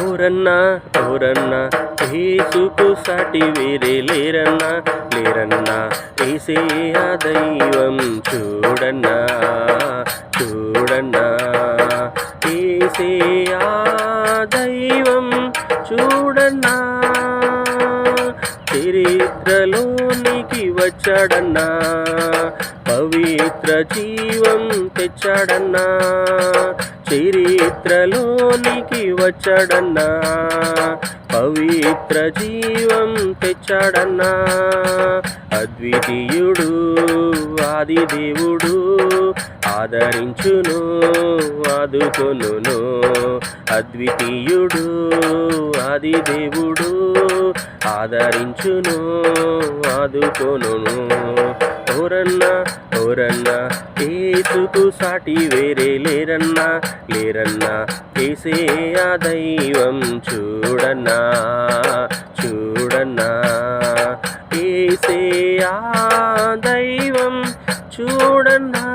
ఓరన్నా ఓరన్నా యేసుకు సాటి వేరే లేరన్నా లేరన్నా యేసే ఆ దైవం చూడన్నా చూడన్నా యేసే ఆ దైవం చూడన్నా చరిత్రలోనికి వచ్చాడన్నా పవిత్ర జీవం తెచ్చాడన్నా చరిత్రలోనికి వచ్చాడన్నా పవిత్ర జీవం తెచ్చాడన్నా అద్వితీయుడు ఆది దేవుడు ఆదరించును ఆదుకొనును అద్వితీయుడు ఆది దేవుడు ఆదరించును ఆదుకొనును ఓరన్నా ఓరన్నా యేసుకు సాటి వేరే లేరన్నా లేరన్నా యేసే ఆ దైవం చూడన్నా చూడన్నా యేసే ఆ దైవం చూడన్నా